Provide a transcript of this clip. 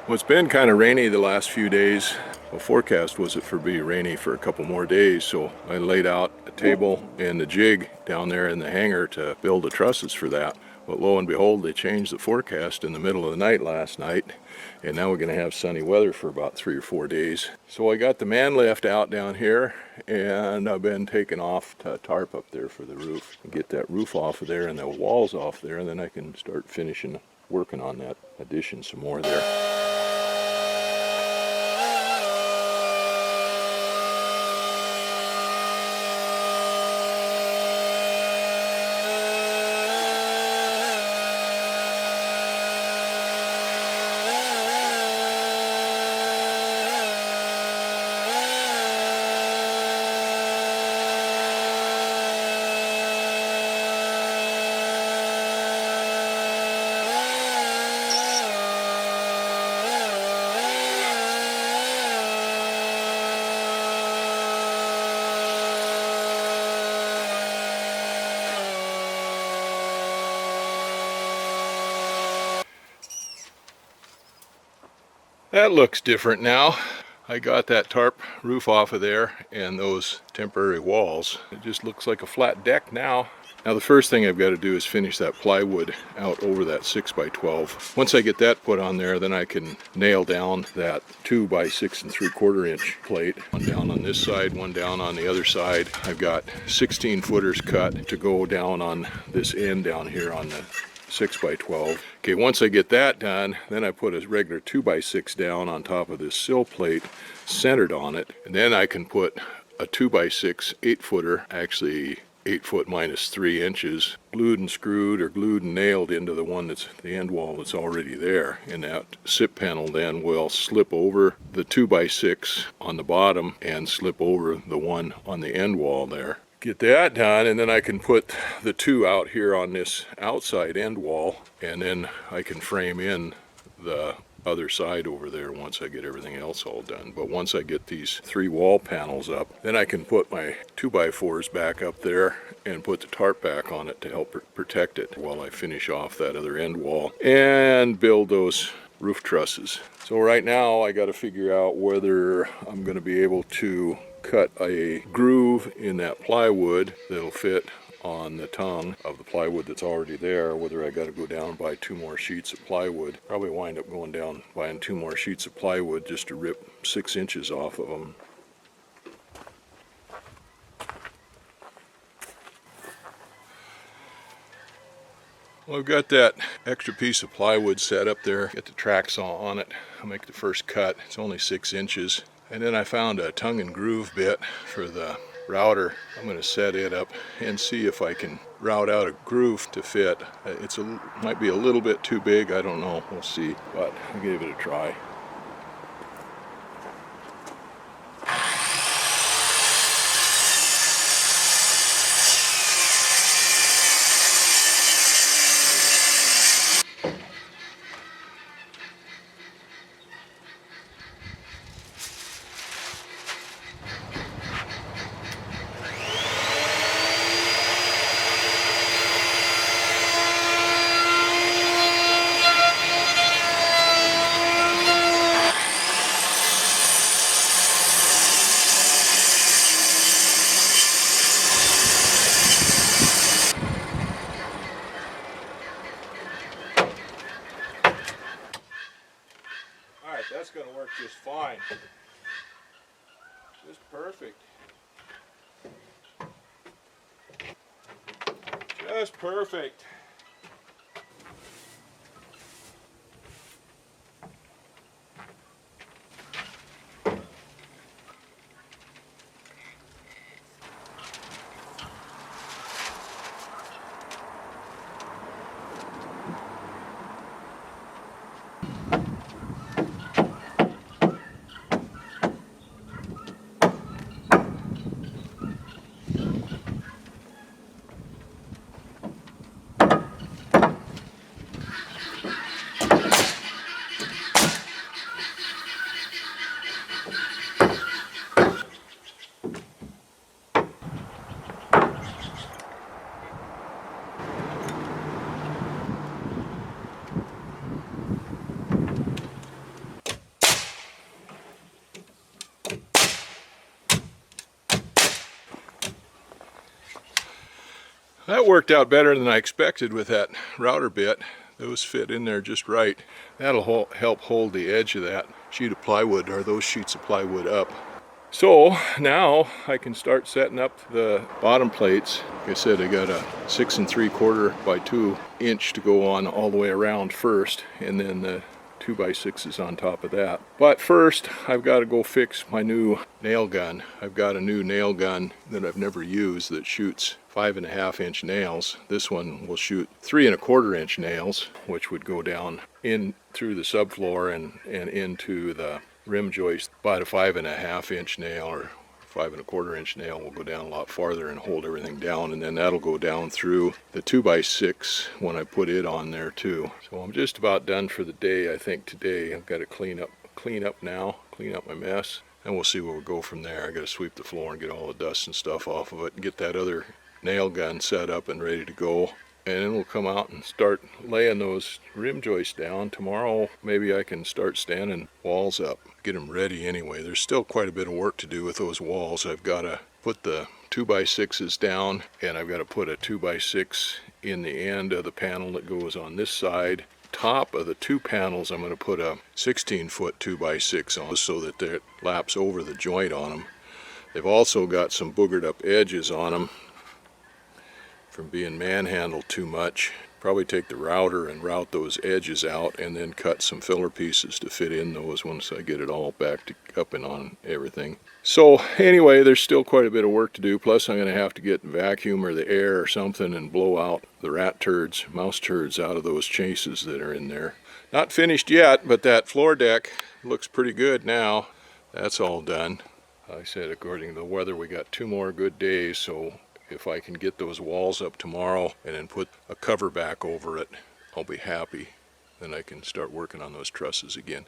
Well, it's been kind of rainy the last few days. The forecast was it for be rainy for a couple more days, so I laid out a table and the jig down there in the hangar to build the trusses for that. But lo and behold, they changed the forecast in the middle of the night last night, and now we're going to have sunny weather for about 3 or 4 days. So I got the man lift out down here, and I've been taking off a tarp up there for the roof and get that roof off of there and the walls off there, and then I can start finishing working on that addition some more there. That looks different now. I got that tarp roof off of there and those temporary walls. It just looks like a flat deck now. Now the first thing I've got to do is finish that plywood out over that 6x12. Once I get that put on there, then I can nail down that 2x6 3/4 inch plate. One down on this side, one down on the other side. I've got 16 footers cut to go down on this end down here on the 6x12. Okay, once I get that done, then I put a regular 2x6 down on top of this sill plate centered on it, and then I can put a 2x6 8-footer, actually 8 foot minus 3 inches, glued and screwed or glued and nailed into the one that's the end wall that's already there, and that SIP panel then will slip over the 2x6 on the bottom and slip over the one on the end wall there. Get that done, and then I can put the two out here on this outside end wall, and then I can frame in the other side over there once I get everything else all done. But once I get these 3 wall panels up, then I can put my 2x4s back up there and put the tarp back on it to help protect it while I finish off that other end wall and build those roof trusses. So right now I got to figure out whether I'm going to be able to cut a groove in that plywood that'll fit on the tongue of the plywood that's already there, whether I got to go down and buy 2 more sheets of plywood. Probably wind up going down buying 2 more sheets of plywood just to rip 6 inches off of them. Well, I've got that extra piece of plywood set up there, get the track saw on it. I'll make the first cut. It's only 6 inches. And then I found a tongue and groove bit for the router. I'm going to set it up and see if I can route out a groove to fit. Might be a little bit too big, I don't know, we'll see, but I'll give it a try. That's going to work just fine. Just perfect. Just perfect. That worked out better than I expected with that router bit. Those fit in there just right. That'll help hold the edge of that sheet of plywood, or those sheets of plywood, up. So now I can start setting up the bottom plates. Like I said, I got a 6 3/4 by 2 inch to go on all the way around first, and then the 2x6s on top of that. But first, I've got to go fix my new nail gun. I've got a new nail gun that I've never used that shoots 5.5 inch nails. This one will shoot 3 1/4 inch nails, which would go down in through the subfloor and into the rim joist. About a 5.5 inch nail or 5 1/4 inch nail will go down a lot farther and hold everything down, and then that'll go down through the 2x6 when I put it on there too. So I'm just about done for the day. I think today I've got to clean up my mess, and we'll see where we go from there. I got to sweep the floor and get all the dust and stuff off of it and get that other nail gun set up and ready to go. And then we'll come out and start laying those rim joists down. Tomorrow maybe I can start standing walls up, get them ready anyway. There's still quite a bit of work to do with those walls. I've got to put the 2x6s down, and I've got to put a 2x6 in the end of the panel that goes on this side. Top of the 2 panels I'm going to put a 16-foot 2x6 on so that it laps over the joint on them. They've also got some boogered up edges on them from being manhandled too much. Probably take the router and route those edges out, and then cut some filler pieces to fit in those once I get it all back up and on everything. So anyway, there's still quite a bit of work to do, plus I'm going to have to get vacuum or the air or something and blow out the rat turds, mouse turds out of those chases that are in there. Not finished yet, but that floor deck looks pretty good now. That's all done. Like I said, according to the weather, we got 2 more good days, so if I can get those walls up tomorrow and then put a cover back over it, I'll be happy. Then I can start working on those trusses again.